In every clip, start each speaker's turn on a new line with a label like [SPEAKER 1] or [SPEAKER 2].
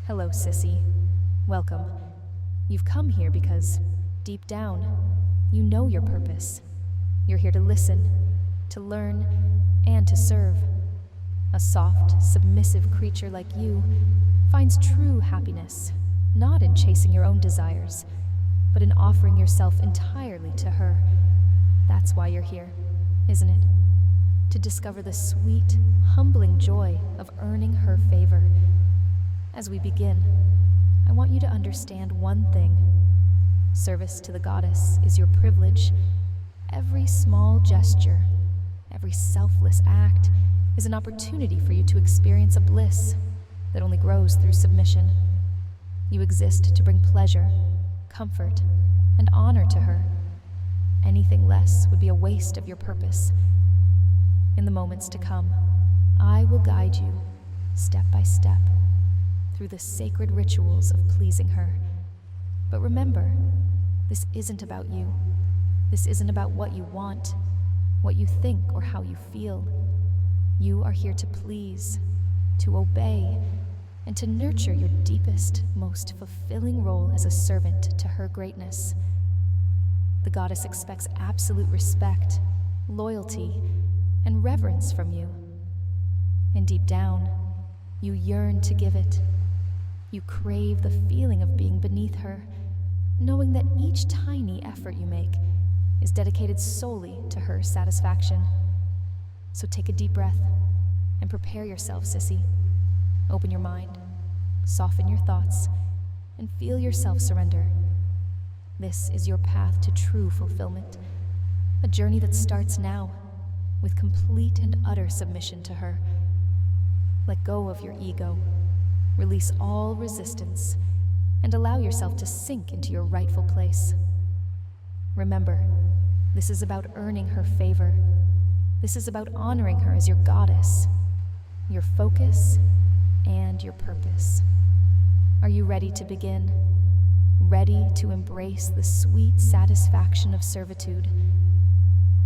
[SPEAKER 1] Hello, Sissy. Welcome. You've come here because, deep down, you know your purpose. You're here to listen, to learn, and to serve. A soft, submissive creature like you finds true happiness, not in chasing your own desires, but in offering yourself entirely to her. That's why you're here, isn't it? To discover the sweet, humbling joy of earning her favor. As we begin, I want you to understand one thing. Service to the goddess is your privilege. Every small gesture, every selfless act is an opportunity for you to experience a bliss that only grows through submission. You exist to bring pleasure, comfort, and honor to her. Anything less would be a waste of your purpose. In the moments to come, I will guide you, step by step, through the sacred rituals of pleasing her. But remember, this isn't about you. This isn't about what you want, what you think, or how you feel. You are here to please, to obey, and to nurture your deepest, most fulfilling role as a servant to her greatness. The goddess expects absolute respect, loyalty, and reverence from you. And deep down, you yearn to give it. You crave the feeling of being beneath her, knowing that each tiny effort you make is dedicated solely to her satisfaction. So take a deep breath and prepare yourself, Sissy. Open your mind, soften your thoughts, and feel yourself surrender. This is your path to true fulfillment, a journey that starts now with complete and utter submission to her. Let go of your ego, release all resistance, and allow yourself to sink into your rightful place. Remember, this is about earning her favor. This is about honoring her as your goddess, your focus, and your purpose. Are you ready to begin? Ready to embrace the sweet satisfaction of servitude?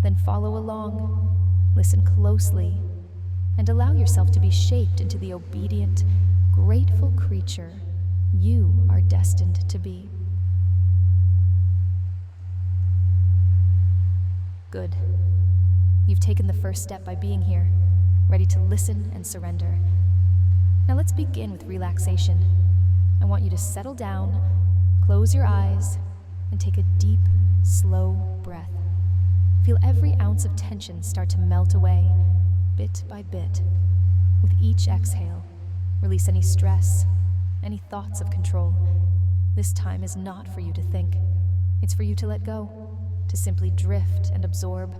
[SPEAKER 1] Then follow along, listen closely, and allow yourself to be shaped into the obedient, grateful creature you are destined to be. Good. You've taken the first step by being here, ready to listen and surrender. Now let's begin with relaxation. I want you to settle down, close your eyes, and take a deep, slow breath. Feel every ounce of tension start to melt away, bit by bit. With each exhale, release any stress, any thoughts of control. This time is not for you to think. It's for you to let go, to simply drift and absorb.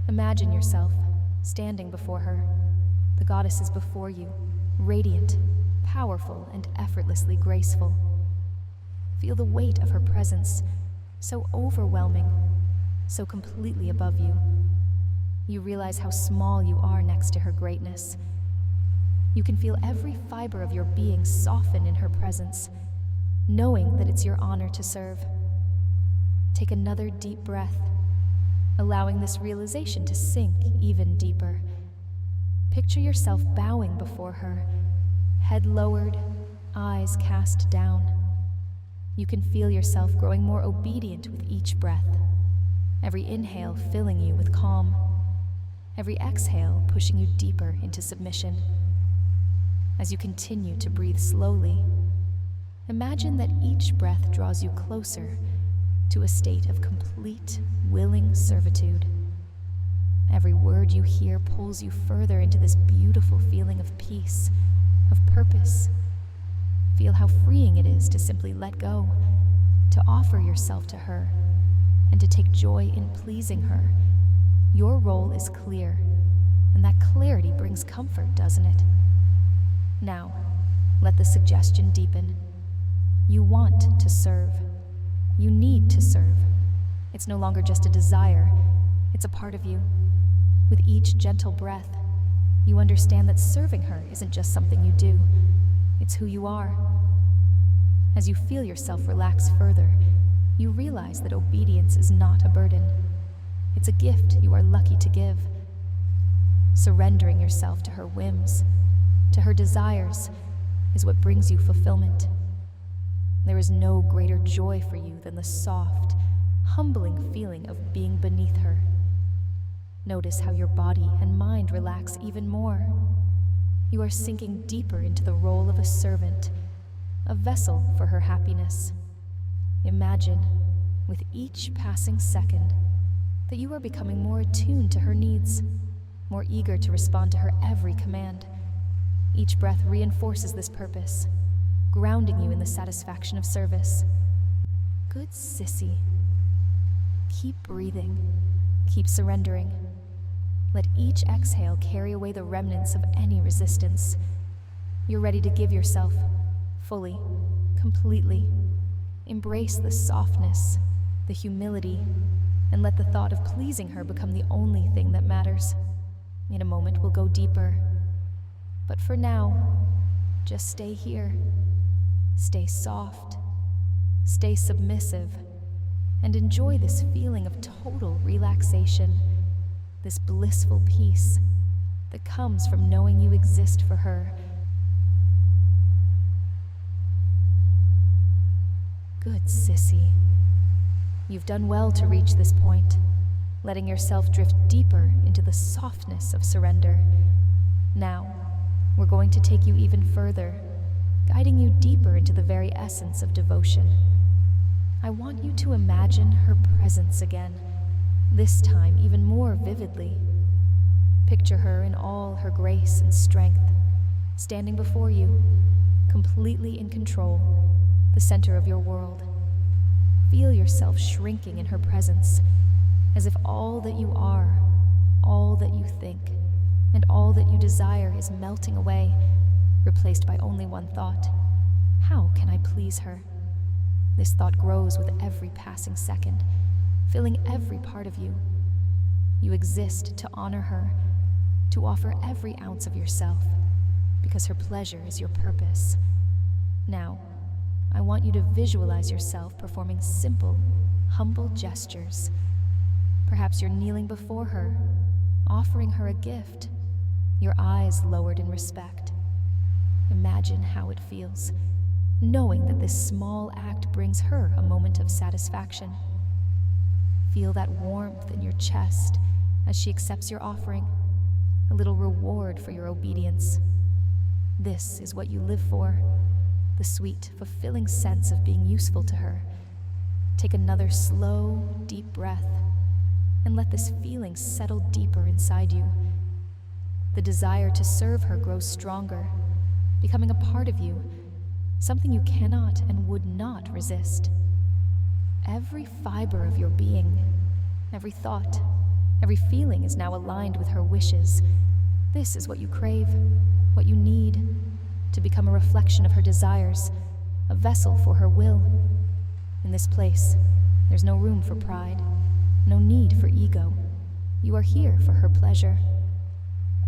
[SPEAKER 1] Imagine yourself standing before her. The goddess is before you, radiant, powerful, and effortlessly graceful. Feel the weight of her presence, so overwhelming, so completely above you. You realize how small you are next to her greatness. You can feel every fiber of your being soften in her presence, knowing that it's your honor to serve. Take another deep breath, allowing this realization to sink even deeper. Picture yourself bowing before her, head lowered, eyes cast down. You can feel yourself growing more obedient with each breath, every inhale filling you with calm, every exhale pushing you deeper into submission. As you continue to breathe slowly, imagine that each breath draws you closer to a state of complete, willing servitude. Every word you hear pulls you further into this beautiful feeling of peace, of purpose. Feel how freeing it is to simply let go, to offer yourself to her, and to take joy in pleasing her. Your role is clear, and that clarity brings comfort, doesn't it? Now, let the suggestion deepen. You want to serve. You need to serve. It's no longer just a desire, it's a part of you. With each gentle breath, you understand that serving her isn't just something you do, it's who you are. As you feel yourself relax further, you realize that obedience is not a burden. It's a gift you are lucky to give. Surrendering yourself to her whims, to her desires, is what brings you fulfillment. There is no greater joy for you than the soft, humbling feeling of being beneath her. Notice how your body and mind relax even more. You are sinking deeper into the role of a servant, a vessel for her happiness. Imagine, with each passing second, that you are becoming more attuned to her needs, more eager to respond to her every command. Each breath reinforces this purpose, grounding you in the satisfaction of service. Good sissy. Keep breathing. Keep surrendering. Let each exhale carry away the remnants of any resistance. You're ready to give yourself, fully, completely. Embrace the softness, the humility, and let the thought of pleasing her become the only thing that matters. In a moment, we'll go deeper. But for now, just stay here. Stay soft. Stay submissive. And enjoy this feeling of total relaxation, this blissful peace that comes from knowing you exist for her. Good sissy. You've done well to reach this point, letting yourself drift deeper into the softness of surrender. Now, we're going to take you even further, guiding you deeper into the very essence of devotion. I want you to imagine her presence again, this time even more vividly. Picture her in all her grace and strength, standing before you, completely in control, the center of your world. Feel yourself shrinking in her presence, as if all that you are, all that you think, and all that you desire is melting away, replaced by only one thought: how can I please her? This thought grows with every passing second, filling every part of you. You exist to honor her, to offer every ounce of yourself, because her pleasure is your purpose. Now, I want you to visualize yourself performing simple, humble gestures. Perhaps you're kneeling before her, offering her a gift, your eyes lowered in respect. Imagine how it feels, knowing that this small act brings her a moment of satisfaction. Feel that warmth in your chest as she accepts your offering, a little reward for your obedience. This is what you live for, the sweet, fulfilling sense of being useful to her. Take another slow, deep breath, and let this feeling settle deeper inside you. The desire to serve her grows stronger, becoming a part of you, something you cannot and would not resist. Every fiber of your being, every thought, every feeling is now aligned with her wishes. This is what you crave, what you need, to become a reflection of her desires, a vessel for her will. In this place, there's no room for pride, no need for ego. You are here for her pleasure.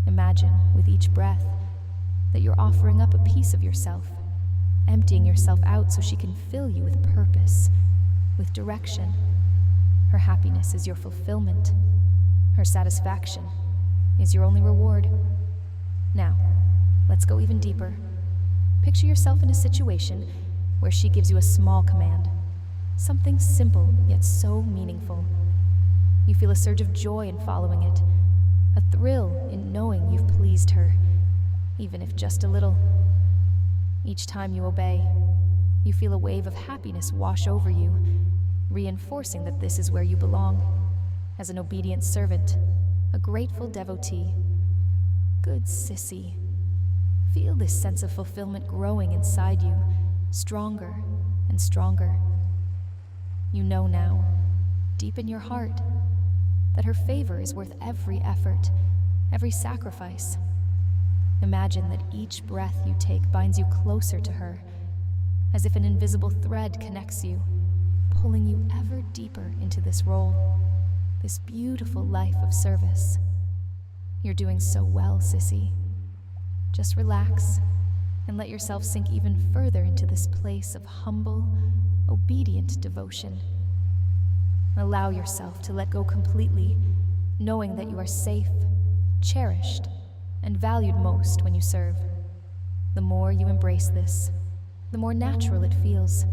[SPEAKER 1] Imagine, with each breath, that you're offering up a piece of yourself, emptying yourself out so she can fill you with purpose, with direction. Her happiness is your fulfillment. Her satisfaction is your only reward. Now, let's go even deeper. Picture yourself in a situation where she gives you a small command, something simple yet so meaningful. You feel a surge of joy in following it, a thrill in knowing you've pleased her, even if just a little. Each time you obey, you feel a wave of happiness wash over you, reinforcing that this is where you belong, as an obedient servant, a grateful devotee. Good sissy. Feel this sense of fulfillment growing inside you, stronger and stronger. You know now, deep in your heart, that her favor is worth every effort, every sacrifice. Imagine that each breath you take binds you closer to her, as if an invisible thread connects you, pulling you ever deeper into this role, this beautiful life of service. You're doing so well, sissy. Just relax and let yourself sink even further into this place of humble, obedient devotion. Allow yourself to let go completely, knowing that you are safe, cherished, and valued most when you serve. The more you embrace this, the more natural it feels,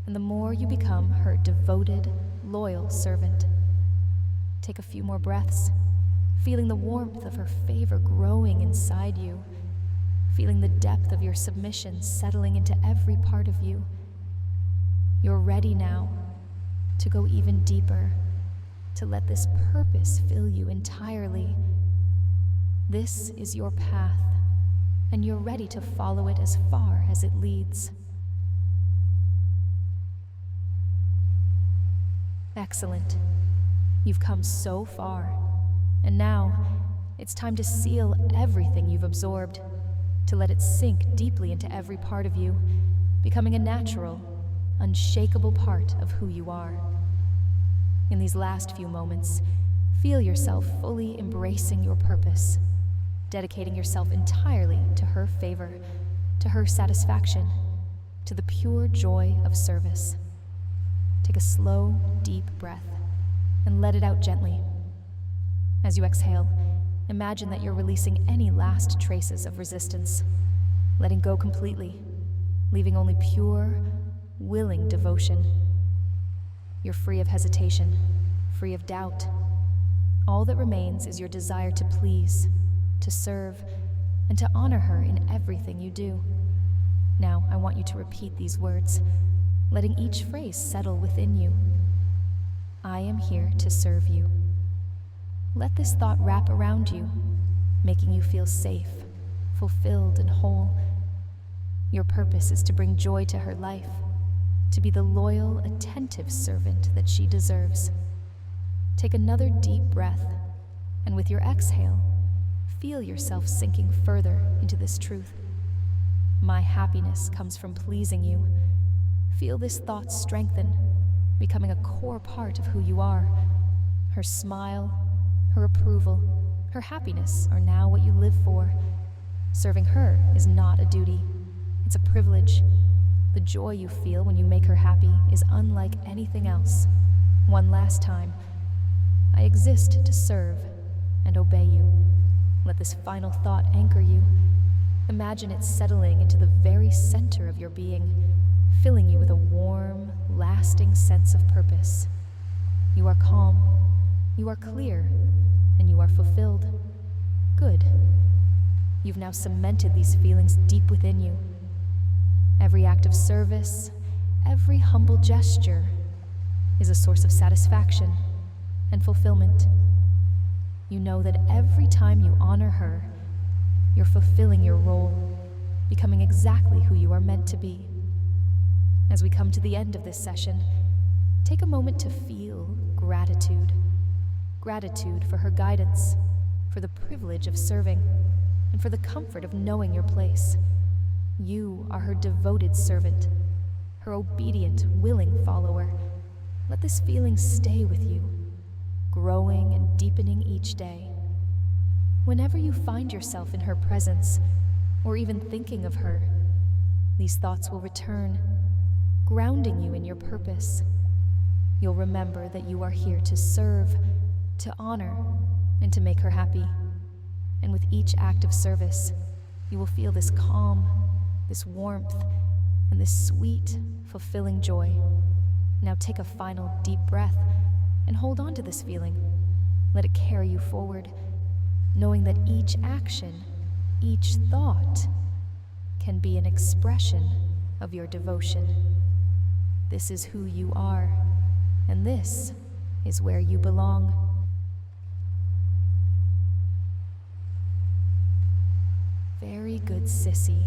[SPEAKER 1] and the more you become her devoted, loyal servant. Take a few more breaths, feeling the warmth of her favor growing inside you, feeling the depth of your submission settling into every part of you. You're ready now to go even deeper, to let this purpose fill you entirely. This is your path, and you're ready to follow it as far as it leads. Excellent. You've come so far, and now it's time to seal everything you've absorbed, to let it sink deeply into every part of you, becoming a natural, unshakable part of who you are. In these last few moments, feel yourself fully embracing your purpose, dedicating yourself entirely to her favor, to her satisfaction, to the pure joy of service. Take a slow, deep breath and let it out gently. As you exhale, imagine that you're releasing any last traces of resistance, letting go completely, leaving only pure, willing devotion. You're free of hesitation, free of doubt. All that remains is your desire to please, to serve, and to honor her in everything you do. Now, I want you to repeat these words, letting each phrase settle within you. I am here to serve you. Let this thought wrap around you, making you feel safe, fulfilled, and whole. Your purpose is to bring joy to her life, to be the loyal, attentive servant that she deserves. Take another deep breath, and with your exhale, feel yourself sinking further into this truth. My happiness comes from pleasing you. Feel this thought strengthen, becoming a core part of who you are. Her smile, her approval, her happiness are now what you live for. Serving her is not a duty, it's a privilege. The joy you feel when you make her happy is unlike anything else. One last time, I exist to serve and obey you. Let this final thought anchor you. Imagine it settling into the very center of your being, filling you with a warm, lasting sense of purpose. You are calm, you are clear, and you are fulfilled. Good. You've now cemented these feelings deep within you. Every act of service, every humble gesture is a source of satisfaction and fulfillment. You know that every time you honor her, you're fulfilling your role, becoming exactly who you are meant to be. As we come to the end of this session, take a moment to feel gratitude. Gratitude for her guidance, for the privilege of serving, and for the comfort of knowing your place. You are her devoted servant, her obedient, willing follower. Let this feeling stay with you, growing and deepening each day. Whenever you find yourself in her presence, or even thinking of her, these thoughts will return, grounding you in your purpose. You'll remember that you are here to serve, to honor, and to make her happy. And with each act of service, you will feel this calm, this warmth, and this sweet, fulfilling joy. Now take a final deep breath and hold on to this feeling. Let it carry you forward, knowing that each action, each thought, can be an expression of your devotion. This is who you are, and this is where you belong. Very good, Sissy.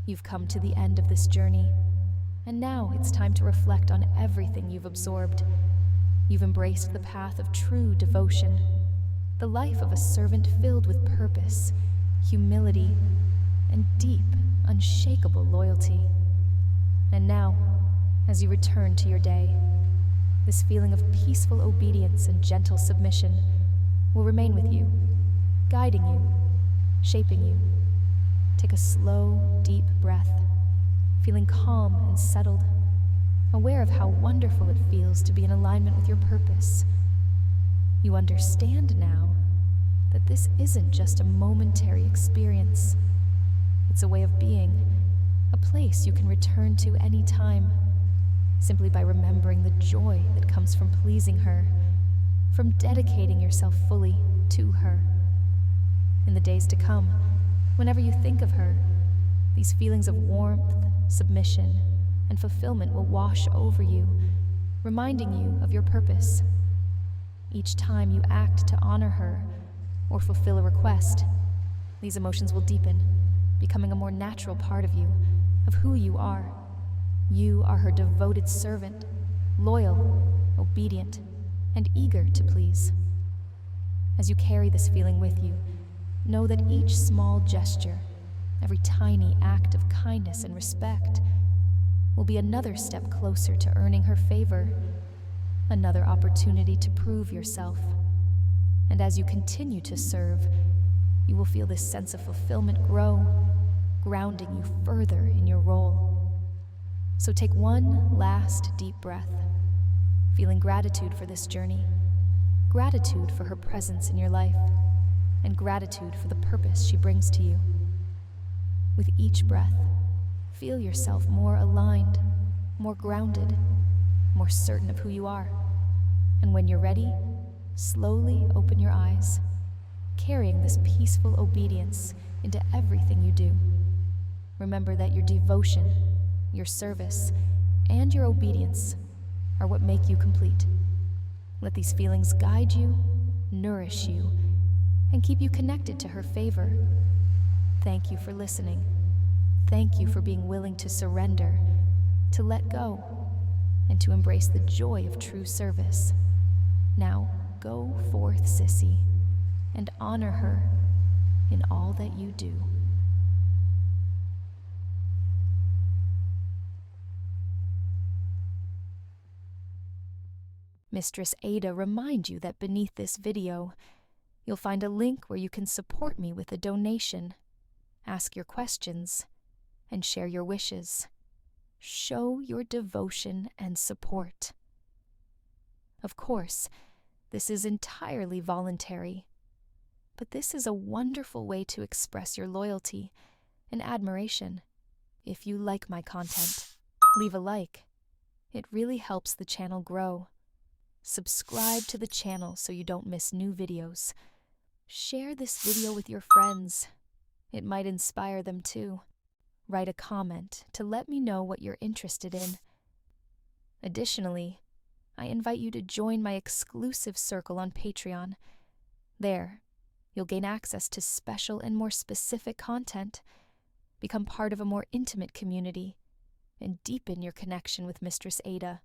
[SPEAKER 1] You've come to the end of this journey, and now it's time to reflect on everything you've absorbed. You've embraced the path of true devotion, the life of a servant filled with purpose, humility, and deep, unshakable loyalty. And now, as you return to your day, this feeling of peaceful obedience and gentle submission will remain with you, guiding you, shaping you. Take a slow, deep breath, feeling calm and settled, aware of how wonderful it feels to be in alignment with your purpose. You understand now that this isn't just a momentary experience. It's a way of being, a place you can return to any time, simply by remembering the joy that comes from pleasing her, from dedicating yourself fully to her. In the days to come, whenever you think of her, these feelings of warmth, submission, and fulfillment will wash over you, reminding you of your purpose. Each time you act to honor her or fulfill a request, these emotions will deepen, becoming a more natural part of you, of who you are. You are her devoted servant, loyal, obedient, and eager to please. As you carry this feeling with you, know that each small gesture, every tiny act of kindness and respect, will be another step closer to earning her favor, another opportunity to prove yourself. And as you continue to serve, you will feel this sense of fulfillment grow, grounding you further in your role. So take one last deep breath, feeling gratitude for this journey, gratitude for her presence in your life, and gratitude for the purpose she brings to you. With each breath, feel yourself more aligned, more grounded, more certain of who you are. And when you're ready, slowly open your eyes, carrying this peaceful obedience into everything you do. Remember that your devotion, your service, and your obedience are what make you complete. Let these feelings guide you, nourish you, and keep you connected to her favor. Thank you for listening. Thank you for being willing to surrender, to let go, and to embrace the joy of true service. Now, go forth, Sissy, and honor her in all that you do. Mistress Ada reminds you that beneath this video, you'll find a link where you can support me with a donation, ask your questions, and share your wishes. Show your devotion and support. Of course, this is entirely voluntary, but this is a wonderful way to express your loyalty and admiration. If you like my content, leave a like. It really helps the channel grow. Subscribe to the channel so you don't miss new videos. Share this video with your friends. It might inspire them too. Write a comment to let me know what you're interested in. Additionally, I invite you to join my exclusive circle on Patreon. There, you'll gain access to special and more specific content, become part of a more intimate community, and deepen your connection with Mistress Ada.